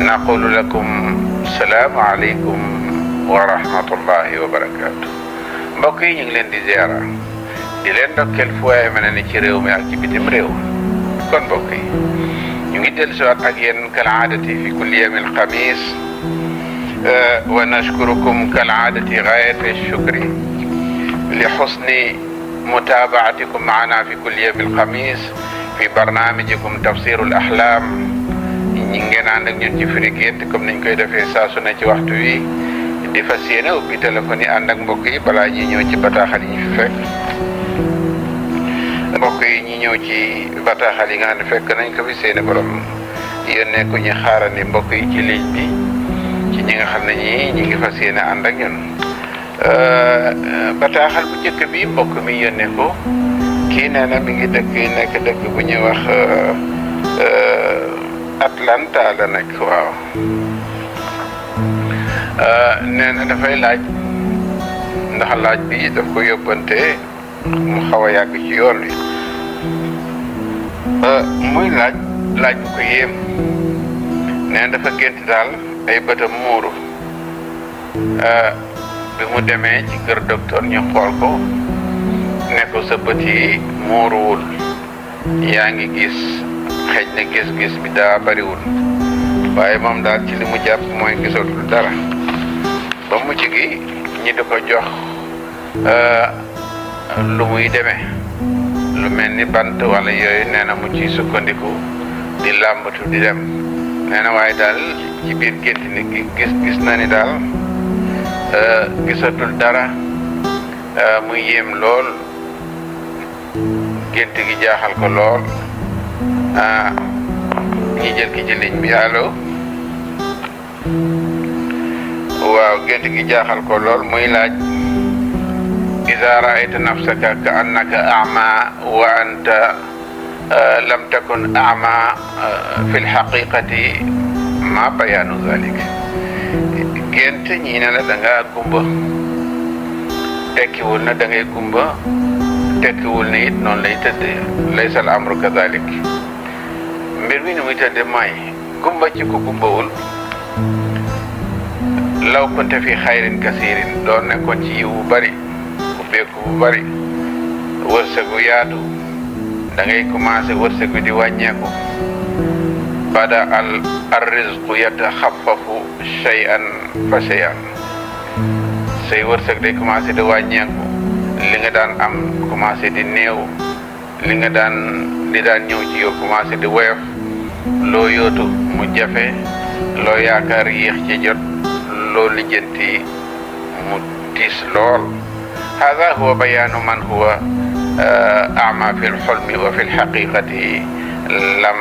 naqulu lakum salaamu aleykum wa rahmatullahi wa barakaatu. mbokk yi ñu ngi leen di ziara di leen ndokkeel fu waaye mel ni ci réew mi ak ci bitim réew. kon mbokk yi ñu ngi dellusiwaat ak yéen kal aadati fi kulli yawmil xamis wa nashkurukum kal aadati gaayata shukri li xusni mutaabaatikum maana fi kulli yawmil xamis fi barnaamijikum tafsirul axlaam. ñi ngeen ànd ak ñun ci firi gént comme niñ koy defee saa su ne ci waxtu wi di fas yéene ubbi téléphone yi ànd ak mbokk yi balaa ñuy ñëw ci bataaxal yi ñu fi fekk. mbokk yi ñi ñëw ci bataaxal yi nga xam ne fekk nañ ko fi seeni borom yónnee ko ñu xaarandi mbokk yi ci ligne bi ci ñi nga xam ne ñi ngi fas yéene ànd ak ñun. bataaxal bu njëkk bi mbokk mi yónnee ko kii nee na mi ngi nekk dëkk bu ñuy wax Atlanta la nekk waaw. nee na dafay laaj ndax laaj bi daf ko yóbbante mu xaw a yàgg ci yoon wi muy laaj bu ko yéem. nee na dafa gént daal ay bëtam muuru bi mu demee ci kër docteur ñu xool ko ne ko sa bët yi muuruwul yaa ngi gis xëj na gis-gis bi daa bariwul waaye moom daal ci li mu jàpp mooy gisatul dara ba mujj gi ñi di ko jox lu muy demee lu mel ni bant wala yooyu nee na mu ciy sukkandiku di làmbatu di dem. nee na waaye daal ci biir gént ni gis na ni daal gisatul dara muy yéem lool gént gi jaaxal ko lool. ñi jël ki ci ligne bi allo. waaw gént gi jaaxal ko lool muy laaj iza raayta nafsaka ka annaka a'ma wa anta lam takun a'ma fi lxaqiqati ma bayaanu zalik. gént ñii ne la da ngaa gumba tekkiwul na da ngay gumba tekkiwul ne it noonu lay tëdde laysa al amru kadalik. mbir mi ni muy tëdde mooy gumba ci ko gumbawul law kunte fi xayrin kasirin doon nekkoon ci yiw bu bari ubbeeku bu bari wërsëgu yaatu da ngay commencé wërsëgu di wàññeeku bada al rizqu yataxaffafu shay'an fa shay'an. say wërsëg day commencé di wàññeeku li nga daan am commencé di néew li nga daan ñëw ci yow commencé di woyof loo yóotu mu jafe loo yaakaar yéex ci jot loo lijjanti mu tiis lool. hada huwa bayaanu man huwa ama fi lxulmi wa fi lxaqiqati lam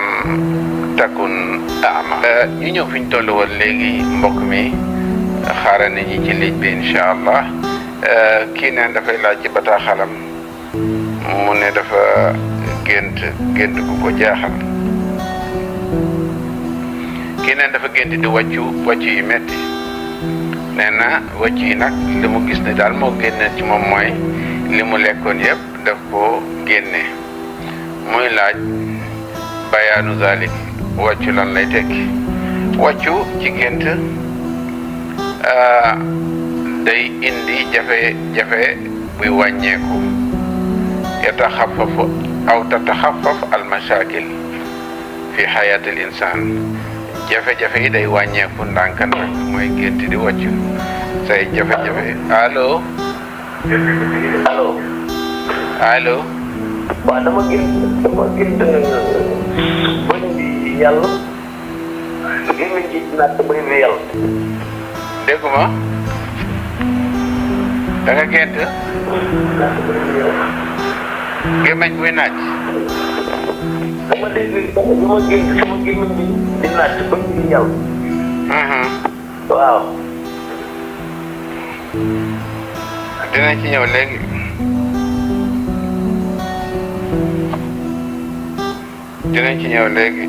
takun ama. ñu ñëw fi ñu toll woon léegi mbokk mi xaaral nit ñi ci ligne bi incha allah. kii neen dafay laaj ci bataaxalam mu ne dafa gént gu ko jaaxal. kii neen dafa gént di wàccu yu metti. nee na wàcc yi nag li mu gis ne daal moo génne ci moom mooy li mu lekkoon yëpp daf ko génne. muy laaj bayaanu zalik wàccu lan lay tekki. wàccu ci gént day indi jafe-jafe buy wàññeeku yataxafafu aw tataxafaf al mashakil fi xayaatil insaan. jafe-jafe yi day wàññeeku ndànk-ndànk mooy gént di wàccu say jafe-jafe. allo. allo. waaw dama gént bëñ bi yàlla gémmiñ gi natt bëñ bi yàlla. dégguma da nga gént gémmiñ buy naaj. dama dégg dama gént sama gémmiñ bi di natt bëñ bi yàlla. waaw. dinañ ci ñëw léegi. dinañ ci ñëw léegi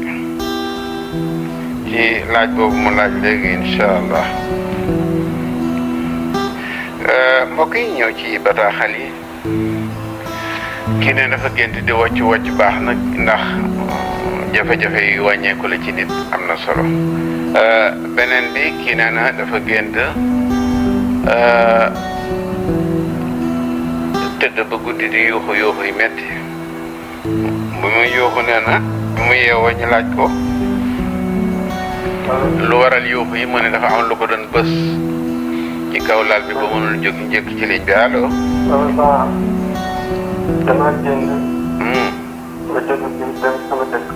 ci laaj boobu mu laaj léegi incha allah. mbokk yi ñëw ci bataaxal yi. kii ne dafa gént di wàcc baax nag ndax jafe-jafe yu wàññeeku la ci nit am na solo. beneen bi kii nee na dafa gént tëdd ba guddi di yuuxu yuuxu yi metti bu muy yuuxu nee na bu mu yeewoo ñu laaj ko lu waral yuuxu yi mu ne dafa am lu ko doon bës ci kaw laal bi ba mënul jóg njëkk ci ligne bi allo. damaa génn. nga jóge fi dem sama dëkk.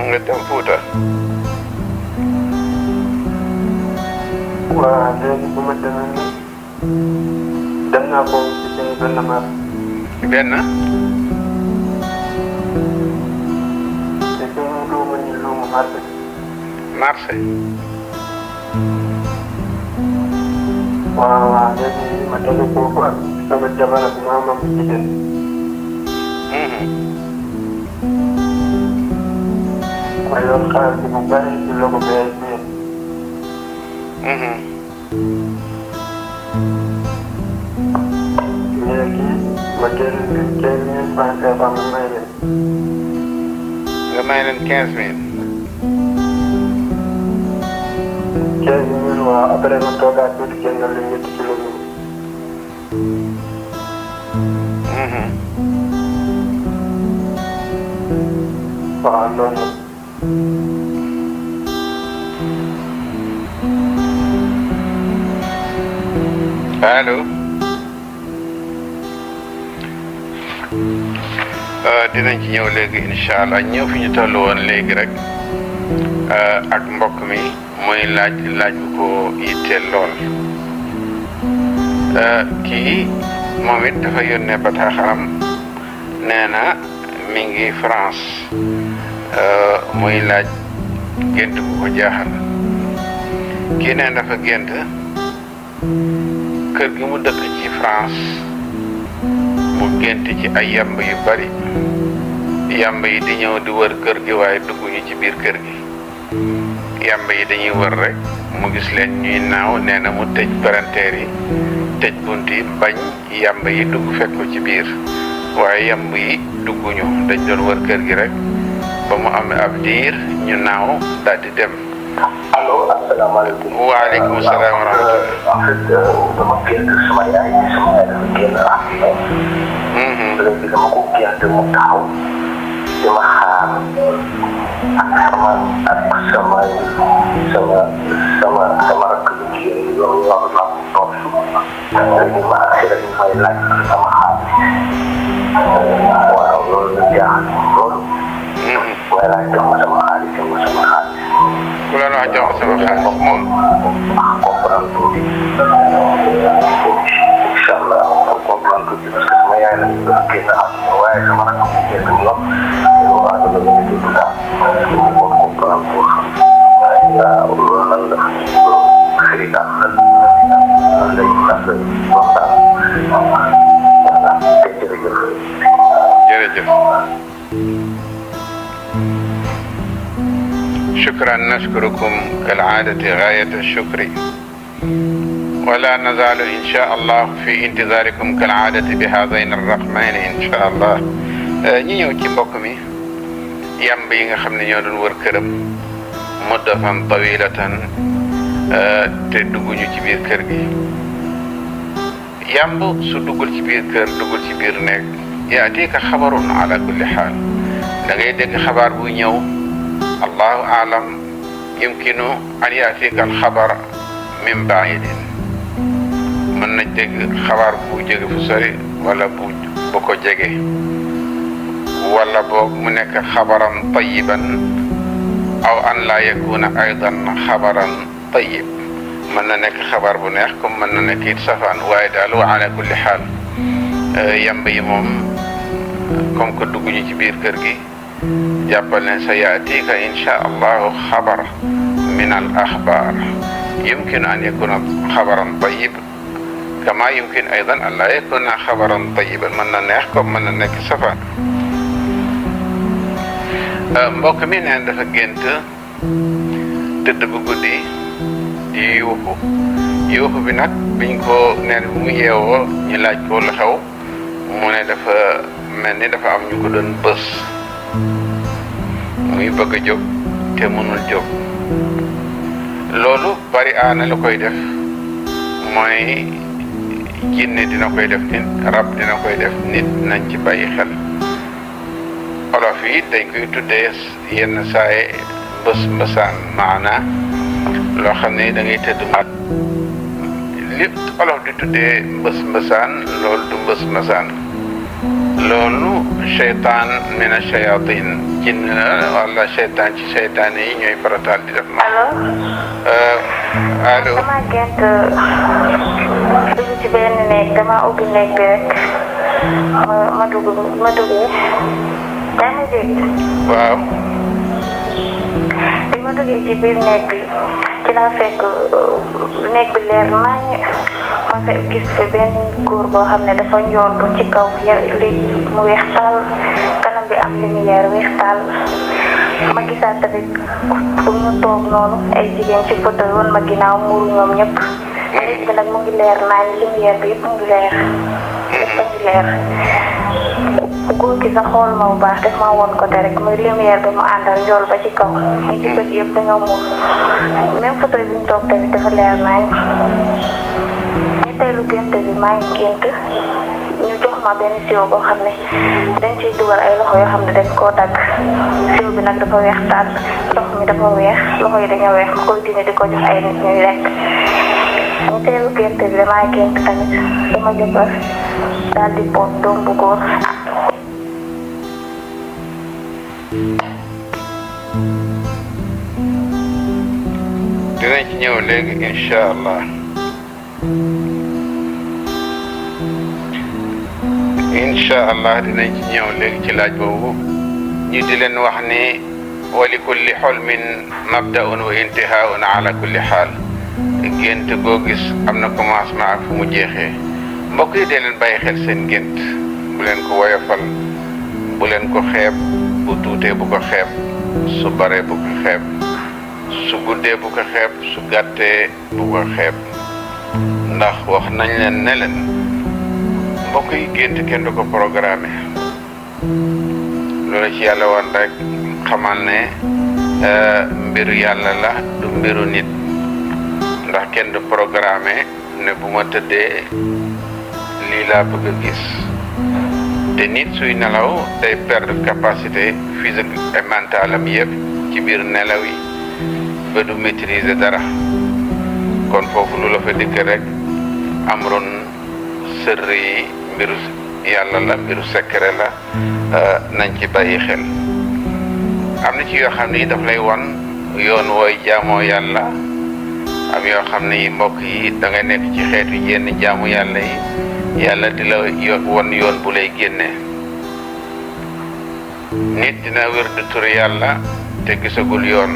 nga dem Fuuta. waaw léegi bu ma demee nii dem naa ko ci seen benn marché. benn. te suñu luuma ñu luuma marché. marché. waaw léegi ma tegu foofu ak sama jabar ak maamam jigéen. ma yor xaalis bu bari ci logo bee bii. léegi ma jël 15 000 francs CFA ma may leen. nga may leen 15 000. 15 000 waaw après ma toogaat tuuti génnal leen ñetti kilo bi. waaw loolu. allo. dinañ ci ñëw léegi incha allah ñëw fi ñu toll woon léegi rek ak mbokk mi muy laaj bu ko yitteel lool. kii moom it dafa yónnee bataaxalam nee na mi ngi France muy laaj gént bu ko jaaxal. kii nee dafa gént kër gi mu dëkk ci France mu gént ci ay yamb yu bari yamb yi di ñëw di wër kër gi waaye dugguñu ci biir kër gi yamb yi dañuy wër rek mu gis leen ñuy naaw nee na mu tëj palanteer yi tëj bunt yi bañ yamb yi dugg fekk ko ci biir waaye yamb yi dugguñu dañ doon wër kër gi rek ba mu amee ab diir ñu naaw daal di dem. allo asalaamaaleykum. waaleykum salaam wa rahmatulah. en fait dama gént sama yaay dafa génn àdduna. léegi dama ko gént mu taxaw di ma xaar ak sama rakk bi jigéen ñi yow yor naa ko toog léegi ma agsi rek may laaj sama xaalis. waaw loolu la jaaxal loolu. waaye laaj jox ma sama xaalis jox ma sama xaalis. ku la wax jox sama xaalis moom. comprendre tuuti. incha allah comprendre tuuti parce que sama yaay la ñu doon génn àdduna waaye sama rakk bu génn ñoom yow waa dama la ñu tudd daal ñu ko comprendre pour xam. waaw loolu lan la xëy na lan lay waxtaan. voilà te jërëjëf. jërëjëf. شكرا نشكركم كالعادة غاية الشكر ولا نزال إن شاء الله في انتظاركم كالعادة بهذين الرقمين إن شاء الله. ñi ñëw ci mbokk mi yamb yi nga xam ne ñoo doon wër këram muddatan tawilatan te dugguñu ci biir kër gi. yamb su duggul ci biir kër duggul ci biir nekk yaatika xabarun ala kulli xaal da ngay dégg xabaar bu ñëw allahu alam yumkinu an yaatika alxabar min baidin mën na dégg xabaar bu jóge fu sori wala bu ko jege wala boog mu nekk xabaran tayiban aw an laa yakuna aydan xabaran tayib mën na nekk xabaar bu neex comme mën na nekk it safaan waaye daal wa ala kulli xaal yamb yi moom comme que dugguñu ci biir kër gi jàppal ne sa yaatika insha allahu xabar min al axbaar yumkinu an yakuna xabaran tayib kama yumkin aydan an laa yakuna xabaran tayiban mën na neex comme mën na nekk safaan. mbokk mi neen dafa gént tëdd bu guddi di yuuxu bi nag biñ ko neen bu mu yeewoo ñu laaj ko lu xew mu ne dafa mel ni dafa am ñu ko doon bës muy bëgg a jóg te mënul jóg. loolu bari aana la koy def mooy jinne dina koy def nit, rab dina koy def nit, nañ ci bàyyi xel. olof yi dañ koy tuddee yenn saaye mbësaan maana loo xam ne da ngay tëdd mat li olof di tuddee mbësaan loolu du mbësaan loolu seytaan min ash-shayatin jinn wala seytaan ci seytaan yi ñooy farataal di def. allo. dama gént dugg ci benn néeg, dama ubbi néeg bi rek ma duggee daa ngi dégg. waaw. bi ma duggee ci biir néeg bi ci laa fekk néeg bi leer nañu ma fekk gis fi benn góor boo xam ne dafa njool ci kaw li mu weex taal, kanam bi am lumière weex taal. ma gisaat tamit fu ñu toog noonu ay jigéen ci photo woon ma ginnaaw muuru ñoom ñëpp. néeg bi nag mu ngi leer nañu, lumière bi yëpp mu ngi leer yëpp a ngi leer. góor gi sax xool ma bu baax def ma woon ko te rek muy lumière bi mu àndal njool ba ci kaw ñu ci bët yëpp dañoo muur. même photo bi ñu toog tamit dafa leer nañu. ñetteelu gént bi maa ngi gént ñu jox ma benn siwo boo xam ne dañ ciy dugal ay loxo yoo xam ne dañ koo dagg. siwo bi nag dafa weex tàll, ndox mi dafa weex, loxo yi dañoo weex, ma koy dindi di ko jox ay nit ñuy lekk. ñetteelu gént bi damaa gént tamit sama jëkkër daal di boot doom bu góor. dinañ ci ñëw léegi incha allah. incha allah dinañ ci ñëw léegi ci laaj boobu ñu di leen wax ni wa li kulli xolmin mabdaun wa intihaun ala kulli xaal. gént goo gis am na commencement ak fu mu jeexee. mbokk yi dee leen bàyyi xel seen gént, bu leen ko woyofal, bu leen ko xeeb, bu tuutee bu ko xeeb, su baree bu ko xeeb, su guddee bu ko xeeb, su gàttee bu ko xeeb. ndax wax nañ leen ne leen mbokk yi gént kenn du ko programmé. loolu ci yàlla woon rek xamal ne mbiru yàlla la, du mbiru nit. ndax kenn du programmé ne bu ma tëddee lii laa bëgg a gis. te nit suy nelaw day perdre capacité physique et mentale am yëpp ci biir nelaw yi ba du maîtriser dara. kon foofu lu la fa dikk rek amrun sirri yi mbiru yàlla la, mbiru secret la, nañ ci bàyyi xel. am na ci yoo xam ne daf lay won yoon wooy jaamoo yàlla, am yoo xam ne mbokk yi da ngay nekk ci xeetu yenn jaamu yàlla yi yàlla di la won yoon bu lay génne. nit dina wér du tur yàlla te gisagul yoon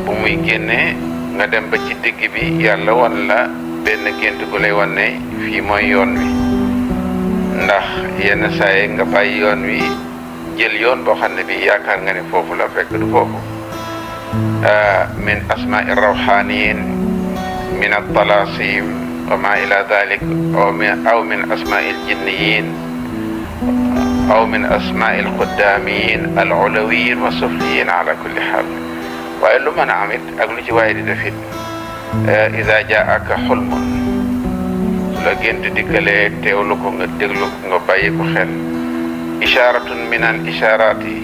bu muy génne, nga dem ba ci digg bi yàlla won la benn gént gu lay wan ne fii mooy yoon wi. ndax yenn saa yi nga bàyyi yoon wi jël yoon boo xam ne bi yaakaar nga ne foofu la fekk du foofu. min asmaai rawxaaniyin min altalasim wa ma ila dalik aw min asmaai aljinniyin aw min asmaai alquddamiyin alulawiyin wa sufliyin ala kulli xaal. waaye lu mën a am it ak lu ci waaye di def it ida jaaka xulmun su la gént dikkalee teewlu ko nga déglu ko nga bàyyi ko xel. isharatun min al isharaati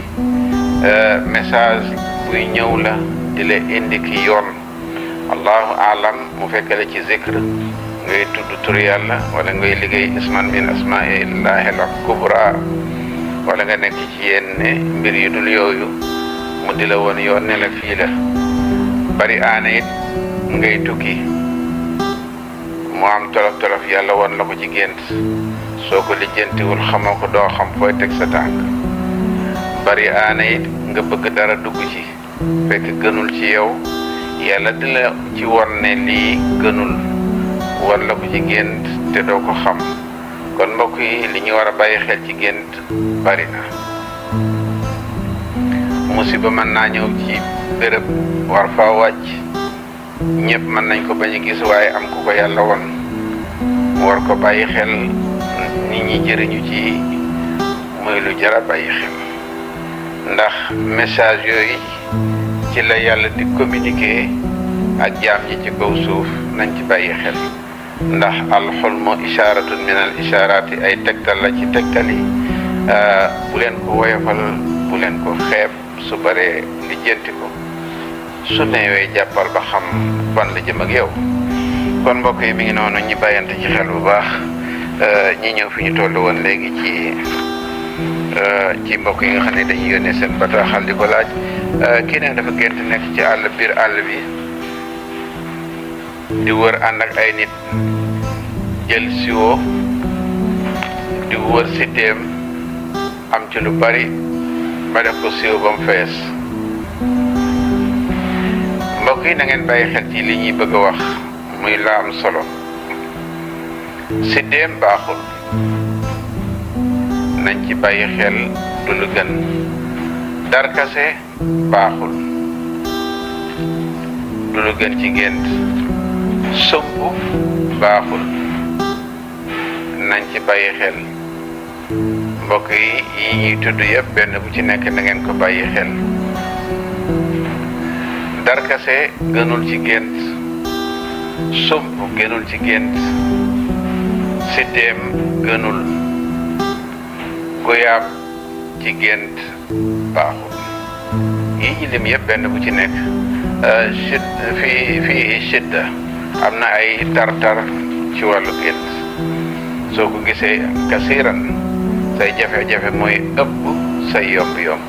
message buy ñëw la di la indiqué yoon. allahu alam mu fekkale ci zikr ngay tudd tur yàlla wala ngay liggéey isman min asmaillahi al kubra wala nga nekk ci yenn mbir yu dul yooyu mu di la woon yoon ne la fii la. bari aana it ngay tukki mu am tolof yàlla woon la ko ci gént, soo ko lijjantiwul xamoo ko doo xam fooy teg sa tànk. bari aana it nga bëgg dara dugg ci fekk gënul ci yow, yàlla di la ci won ne lii gënul, won la ko ci gént te doo ko xam. kon mbokk yi li ñu war a bàyyi xel ci gént bari na. musiba mën naa ñëw ci béréb war faa wàcc, ñëpp mën nañ ko bañ a gis waaye am ku ko yàlla won mu war ko bàyyi xel, nit ñi jëriñu ci muy lu jar a bàyyi xel. ndax message yooyu ci la yàlla di communiquer ak jaam ñi ci kaw suuf nañ ci bàyyi xel ndax alxulmu isharatun min al isharati ay tegtal la ci tegtal yi bu leen ko woyofal bu leen ko xeeb su baree lijjanti ko su neewee jàppal ba xam fan la jëm ak yow kon mbokk yi mi ngi noonu ñi bàyyante ci xel bu baax ñi ñëw fi ñu toll woon léegi ci mbokk yi nga xam ne dañuy yónnee seen bataaxal di ko laaj kii ne dafa gént nekk ci biir àll bi di wër ànd ak ay nit jël siwo di wër si déem am ci lu bari ba def ko siwo ba mu fees mbokk yi na ngeen bàyyi xel ci li ñuy bëgg a wax muy la am solo si déem baaxul nañ ci bàyyi xel du lu gën darkase baaxul du lu gën ci gént sump baaxul nañ ci bàyyi xel mbokk yi ñuy tudd yëpp benn bu ci nekk na ngeen ko bàyyi xel darkase gënul ci gént sump gënul ci gént siddéem gënul goyaab ci gént baaxul yi ci lim yëpp benn bu ci nekk fii shidda am na ay tartar ci wàllu gént soo ko gisee kasiran say jafe-jafe mooy ëpp say yomb-yomb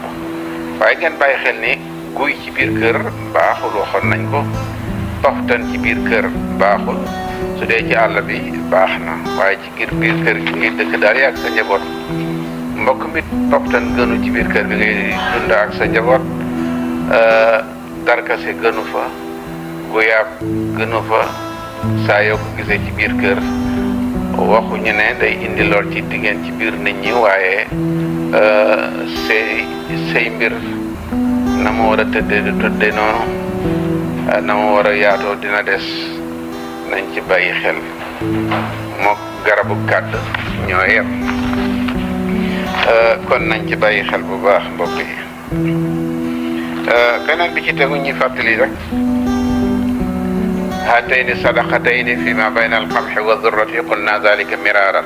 waaye ngeen bàyyi xel ni guy ci biir kër baaxul waxoon nañ ko poftan ci biir kër baaxul su dee ci àll bi baax na waaye ci biir kër gi ngay dëkk daal yaag sa njaboot mbokk mi poftan gënu ci biir kër bi ngay dund ak sa njaboot darkase gënu fa guyaab gënu fa saa yoo ko gisee ci biir kër waxuñu ne day indi lool ci diggante ci biir nit ñi waaye say mbir na mu war a tëddee du tëddee noonu na mu war a yaatoo dina des nañ ci bàyyi xel mook garabu kàdd ñoo yem kon nañ ci bàyyi xel bu baax mbokk yi beneen bi ci tegu ñi fàttali rek haatayni sadaqatayni fi ma bayna alqamhi wa dhurrati qulna dhalika miraran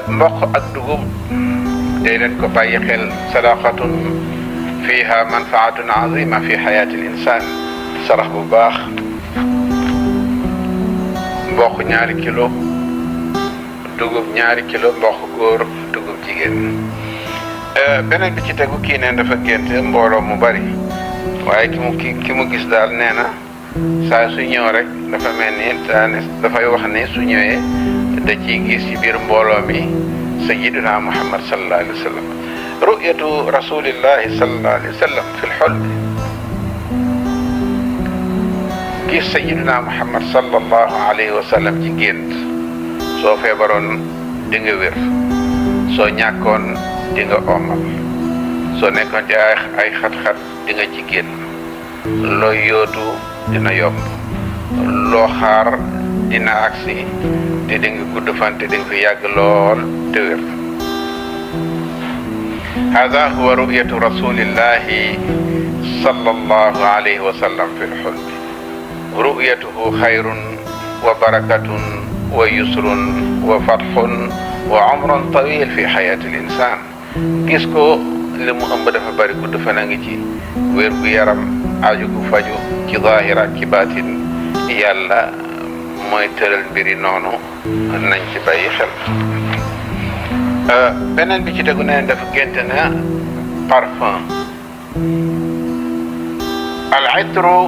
mboq ak dugub day leen ko bàyyi xel sadaqatun fiha manfaatun azima fi xayaati l insan sarax bu baax mboq 2 kilo dugub 2 kilo mboq góor dugub jigéen beneen bi ci tegu kii neen dafa gént mbooloo mu bari waaye ki mu gis daal nee na saa su ñëw rek dafa mel ni dafay wax ni su ñëwee da ciy gis ci biir mbooloo mi sayyidina Muhammad sallallahu alayhi wa sallam ru'yatu rasulillahi sallallahu alayhi wa sallam fi l-hulm gis sayyidina Muhammad sallallahu alayhi wa sallam ci gént soo feebaroon di nga wér soo ñàkkoon di nga omal soo nekkoon ci ay xat-xat di nga ci génn looy yootu dina yomb loo xaar dina agsi te di nga gudd fan te di nga fi yàgg lool te wér hada huwa ru'yatu rasulillahi sallallahu alayhi wa sallam fi lxulmi ru'yatuhu xayrun wa barakatun wa yusrun wa fatxun wa umrun tawil fi xayaati l insan gis ko li mu ëmb dafa bari gudd fan a ngi ci wér gu yaram aju gu faju ci zaahir ak ci baatin yàlla mooy tëral mbiri noonu nañ ci bàyyi xel beneen bi ci tegu ne dafa gént na parfum al itru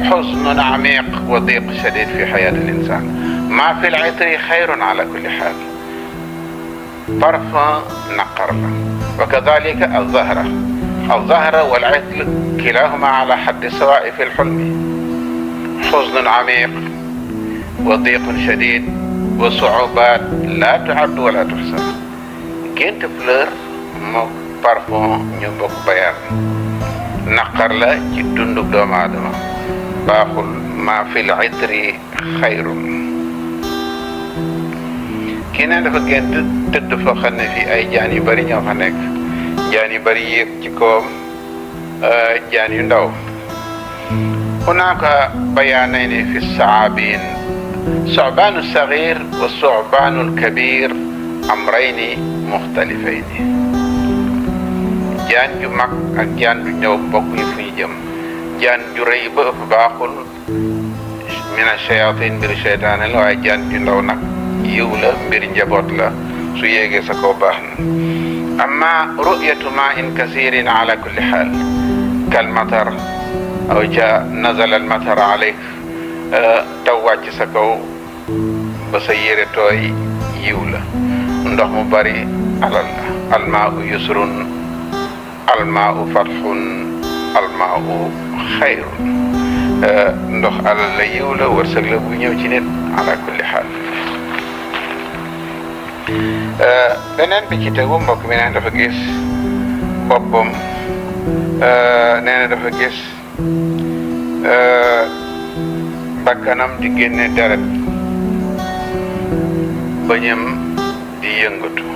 xusnun amiq wa diq shadid fi xayaati l insan ma fi l itri xayrun ala kulli xaal parfum naqar la وكذلك الزهرة والعطل كلاهما على حد سواء في الحلم حزن عميق وضيق شديد وصعوبات لا تعد ولا تحصى gént fleur mook parfum ñu bokk bayaan naqar la ci dundu doomu aadama baaxul ma fi l itri xayrun kii ne dafa gént tëdd foo xam ne fii ay jaan yu bari ñoo fa nekk jaan yu bari yéeg ci kawam jaan yu ndaw. هناك بيانين في الثعابين ثعبان الصغير والثعبان الكبير أمرين مختلفين. jaan ju mag ak jaan ju ñëw bokk yi fu ñu jëm. jaan ju rëy ba ëpp baaxul mina shayatin mbir seytaane la, waaye jaan ju ndaw nag yiw la, mbir njaboot la, su yéegee sa kaw baax na. amma ru'yatu ma'in kasirin ala kulli xaal kal matar aw ca nazala al matar alayk, taw wàcc sa kaw ba sa yére tooy yiw la. ndox mu bari alal la. almaa'u yusrun almaa'u fatxun almaa'u xayrun. ndox alal la, yiw la, wërsëg la bu ñëw ci nit ala kulli xaal. beneen bi ci tegu mbokk mi nee dafa gis boppam, nee na dafa gis bakkanam di génne deret, bëñam di yëngatu.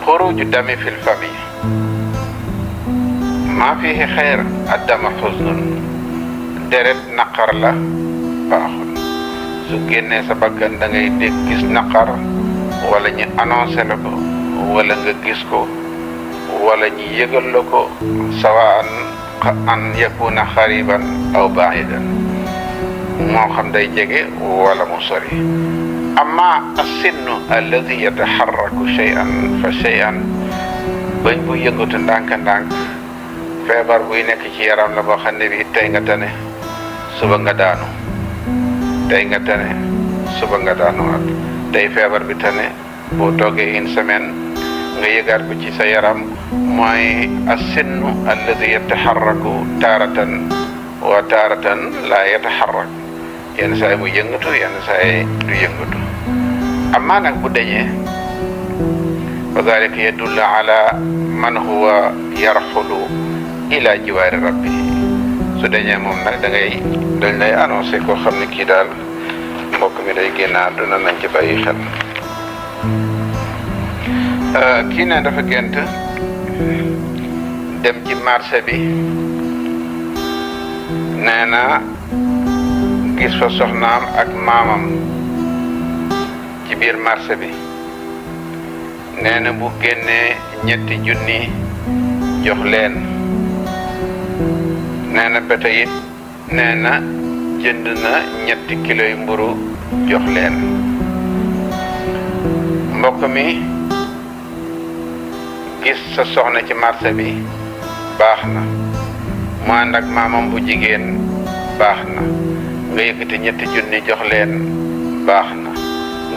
xuruju dami fil fami maa fihi xayr addama xuznun. deret naqar la, baaxul. su génnee sa bakkan da ngay dégg gis naqar, wala ñu annoncé la ko, wala nga gis ko, wala ñu yëgal la ko, sawaan an yakuna xariban aw baidan, moo xam day jege wala mu sori. amma assinnu alladi yataxarraku shay'an fa shay'an, bañ bu yëngatu ndànk-ndànk, feebar buy nekk ci yaram la boo xam ne bi tey nga tane suba nga daanu, tey nga tane suba nga daanuwaat. tey feebar bi tane, boo toogee une semaine nga yëgaat ko ci sa yaram. mooy assinnu alladi yataxarraku taaratan wa taaratan laa yataxarrak. yenn saa yi mu yëngatu, yenn saa yi du yëngatu. amma nag bu dañee, wa dalika yadullu ala man huwa yarxulu ila jiwaari rabbi. su dañee moom nag dañ lay annoncé koo xam ne kii daal mbokk mi day génn àdduna, nañ ci bàyyi xel. kii ne dafa gént dem ci marché bi, nee na gis fa soxnaam ak maamam ci biir marché bi. nee na bu génnee 3 junni jox leen. nee na ba tey it nee na jënd na 3 kilo yu mburu jox leen. mbokk mi gis sa soxna ci marché bi baax na, mu ànd ak maamam bu jigéen baax na, nga yëkkati 3 junni jox leen baax na,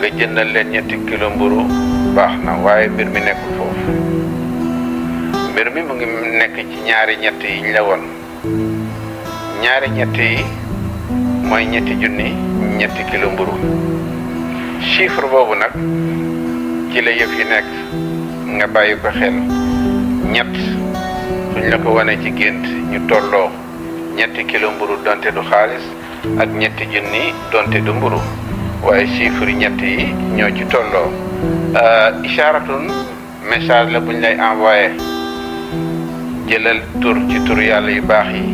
nga jëndal leen 3 kilo mburu baax na. waaye mbir mi nekkul foofu. mbir mi mu ngi nekk ci ñaari ñett yi ñu la woon. ñaari ñett yi mooy 3 junni 3 kilo mburu. chiffre boobu nag ci la yëf yi nekk, nga bàyyi ko xel. ñett suñ la ko wane ci gént ñu tolloo 3 kilo mburu donte du xaalis, ak 3 junni donte du mburu, waaye chiffre ñett yi ñoo ci tolloo. isharatun message la buñ lay envoyé. jëlal tur ci tur yàlla yu baax yi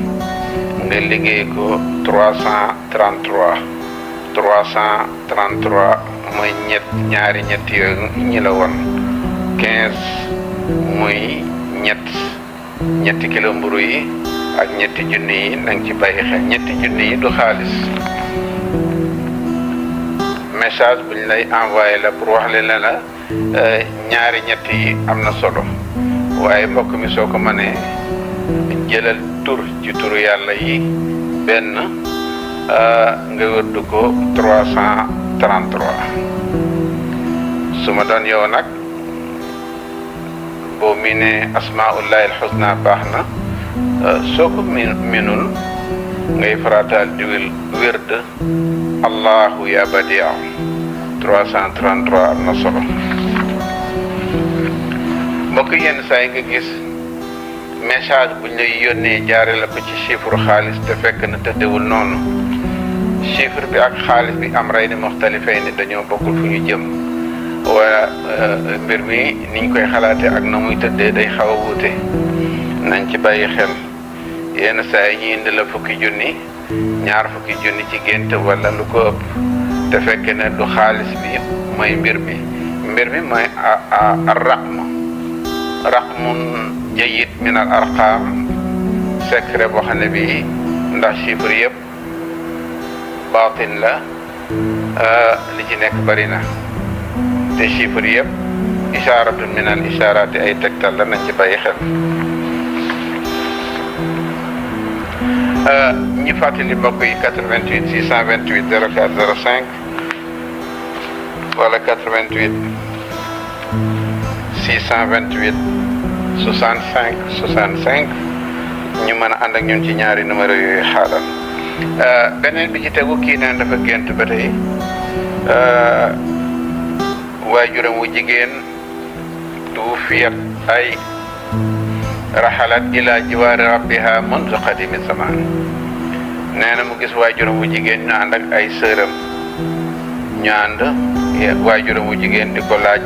nga liggéey ko 333. 333 mooy ñaari ñett yooyu ñi la woon. 15 muy ñetti kilo mburu yi ak 3 junni yi na nga ci bàyyi xel. 3 junni yi du xaalis. message buñ lay envoyé la pour wax le la ñaari ñett yi am na solo, waaye mbokk mi soo ko mënee jëlal tur ci turu yàlla yi benn, nga wërdu ko 333. su ma doon yow nag boo miinee asmaullahi alxusna baax na. soo ko minul ngay farataal di wérd allahu ya badiu 333 am na solo. mbokk yenn saa yi nga gis message buñ lay yónnee jaare la ko ci chiffre xaalis te fekk na tëddewul noonu. chiffre bi ak xaalis bi am ray ni muxtalifay ni dañoo bokkul fu ñu jëm. wala mbir mi niñ koy xalaate ak na muy tëddee day xaw a wuute nañ ci bàyyi xel yenn saa yi ñu indi la fukki junni ñaar fukki junni ci gént wala lu ko ëpp te fekk ne du xaalis bi mooy mbir mi mooy raqmun jayyid min al arqam secret boo xam ne bii ndax chiffre yëpp baatin la li ci nekk bari na te chiffre yëpp isharatun min al isharati ay tegtal la nañ ci bàyyi xel. ñi fàttali mbokk yi 88 628 04 05 wala 88 628 65 65 ñu mën a ànd ak ñun ci ñaari numéro yooyu xaaral. beneen bi ci tegu kii neen dafa gént ba tey waajuram wu jigéen tuufiyat ay raxalat ila jiwaari rabbiha mundu qadimi zaman nee na mu gis waajuram wu jigéen ñu ànd ak ay sëram ñu ànd waajuram wu jigéen di ko laaj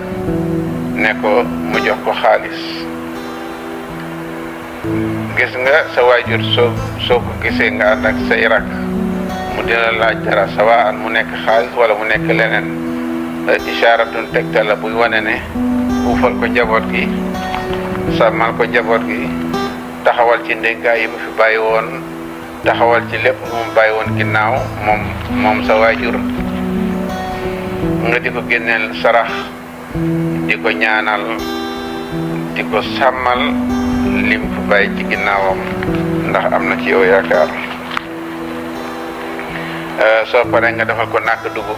ne ko mu jox ko xaalis. gis nga sa waajur soo ko gisee nga ànd ak say rak mu dina laaj dara sawaan mu nekk xaalis wala mu nekk leneen isharatun tegtal la buy wane ne uufal ko njaboot gi sàmmal ko njaboot gi taxawal ci ndénkaay yi mu fi bàyyi woon taxawal ci lépp lu mu bàyyi woon ginnaaw moom sa waajur nga di ko génneel sarax di ko ñaanal di ko sàmmal lim fu bàyyi ci ginnaawam ndax am na ci yow yaakaar. soo paree nga defal ko nàkk dugub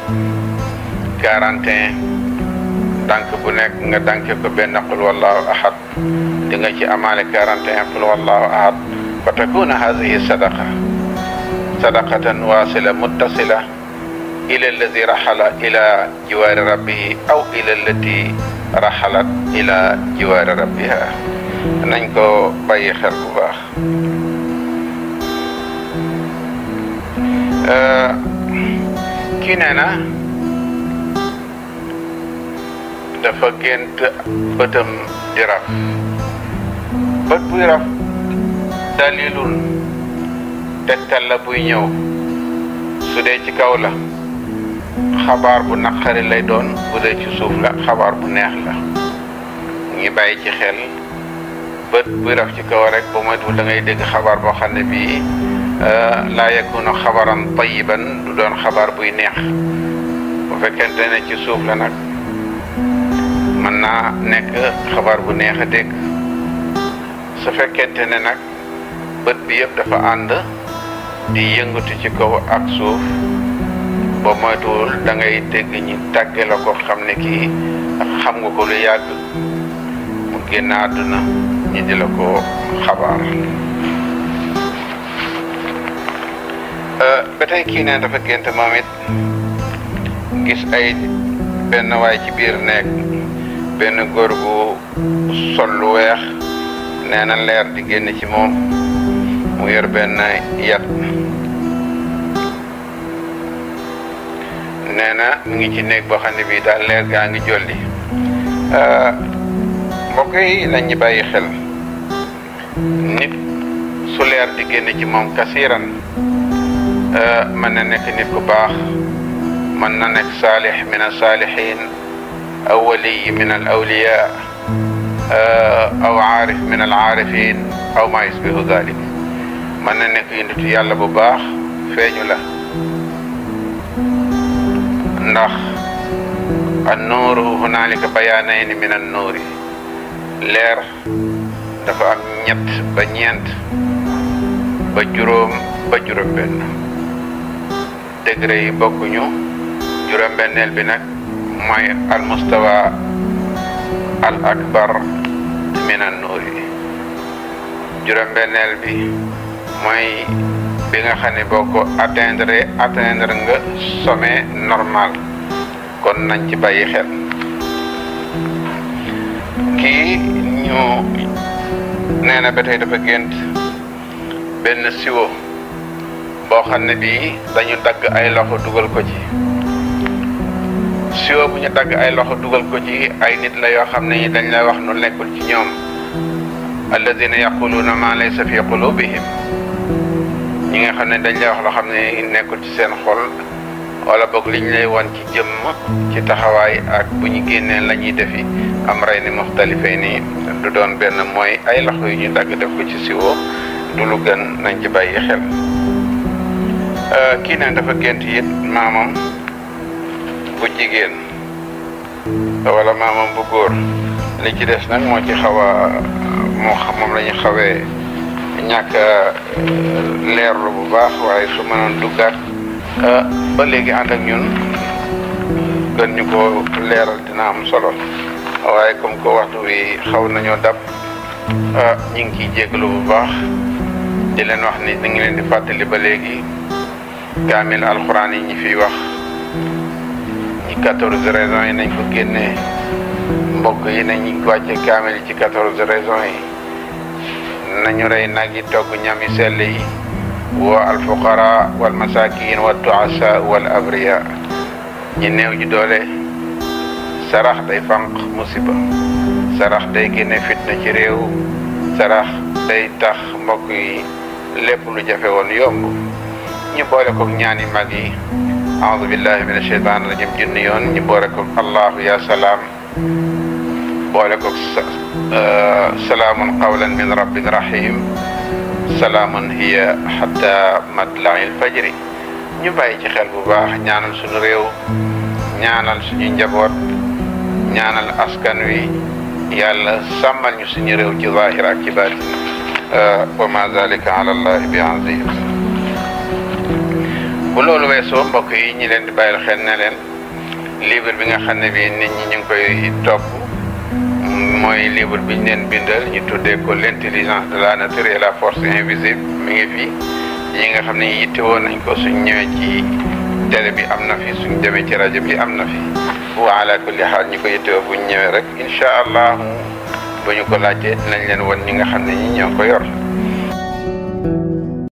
41 dànk bu nekk nga dànke ko benn qul wallahu ahad di nga ci amaale 41 qul wallahu ahad fa takuna hadihi sadaqatan wasila muttasila ila alladi raxala ila jiwaari rabbihi aw ila allati raxalat ila jiwaari rabbiha. nañ ko bàyyi xel bu baax. kii nee na dafa gént bëtam di raf bët buy raf dalilun tegtal la buy ñëw su dee ci kaw la xabaar bu naqari lay doon bu dee ci suuf la xabaar bu neex la ngi bàyyi ci xel. bët buy raf ci kaw rek ba moytuwul da ngay dégg xabaar boo xam ne bii laa yakunu xabaran tayiban du doon xabaar buy neex bu fekkente ne ci suuf la nag mën naa nekk xabaar bu neex a dégg su fekkente ne nag bët bi yëpp dafa ànd di yëngatu ci kaw ak suuf ba moytuwul da ngay dégg ñi tàgge la ko xam ne kii xam nga ko lu yàgg mu génn àdduna ñi di la ko xabaar. ba tey kii ne dafa gént moom it gis ay benn waay ci biir nekk benn góor gu sol lu weex nee na leer di génn ci moom mu yor benn yat nee na mu ngi ci néeg boo xam ne bii daal leer gaa ngi jolli. mbokk yi nañ ñu bàyyi xel nit su leer di génn ci moom kasiran mën na nekk nit ku baax mën na nekk saalix min al saalihin aw waliy min al awliya aw aarif min al aarifin aw ma yusbihu dalik mën na nekk nitu yàlla bu baax feeñu la ndax an nuuru hunaalika bayaanayni min an nuuri leer dafa am ñett ba ñeent ba juróom benn degré yi bokkuñu juróom-benneel bi nag mooy al mustawa al akbar min an nuuri juróom-benneel bi mooy bi nga xam ne boo ko atteindre nga sommet normal kon nañ ci bàyyi xel. kii ñu nee na ba tey dafa gént benn siwo boo xam ne bii dañu dagg ay loxo dugal ko ci siwo bu ñu dagg ay loxo dugal ko ci ay nit la yoo xam ne dañ lay wax nu nekkul ci ñoom alladina yaquluuna ma laysa fi qulubihim ñi nga xam ne dañ lay wax loo xam ne nekkul ci seen xol wala boog liñ lay won ci jëmm ci taxawaay ak bu ñu génnee la ñuy defi am rey ni muxtalifay ni du doon benn mooy ay loxo yu ñu dagg def ko ci siwo du lu gën nañ ci bàyyi xel. kii ne dafa gént it maamam bu jigéen wala maamam bu góor li ci des nag moo ci xaw a moom la ñu xawee ñàkk leerlu bu baax waaye su mënoon duggaat ba léegi ànd ak ñun gën ñu ko leeral dina am solo waaye comme que waxtu wi xaw nañoo dab ñu ngi ciy jégalu bu baax di leen wax ni ñu ngi leen di fàttali ba léegi kaamil alxuraan yi ñi fiy wax ñi 14 raisons yi nañ ko génnee mbokk yi nañ wàcce kaamil yi ci 14 raisons yi nañu rey nag yi togg ñami sell yi woo alfuqara wal masakin wa duasa wal abriya ñi néew ji doole sarax day fànq musiba sarax day génne fitna ci réew sarax day tax mbokk yi lépp lu jafe woon yomb ñu boole ko ñaani mag yi a'udhu billahi minash shaitanir rajim junni yoon ñu boole ko allahu ya salaam boole ko salaamun qawlan min rabbin rahim salaamun hiya hatta matla'il fajri ñu bàyyi ci xel bu baax ñaanal suñu réew ñaanal suñu njaboot ñaanal askan wi yàlla sàmmal ñu suñu réew ci zahir ak ci baatin wa ma zalika ala allahi bi aziz bu loolu weesoo mbokk yi ñi leen di bàyyil xel ne leen livre bi nga xam ne bi nit ñi ñu ngi koy topp mooy livre bi ñu leen bindal ñu tuddee ko l'intelligence de la nature et la force invisible mi ngi fi yi nga xam ne yitte woon nañ ko suñ ñëwee ci télé bi am na fi suñ demee ci rajo bi am na fi wa ala kulli xaal ñi ko yittewoo buñ ñëwee rek incha allah bu ñu ko laajtee dinañ leen won ñi nga xam ne ñi ñoo ko yor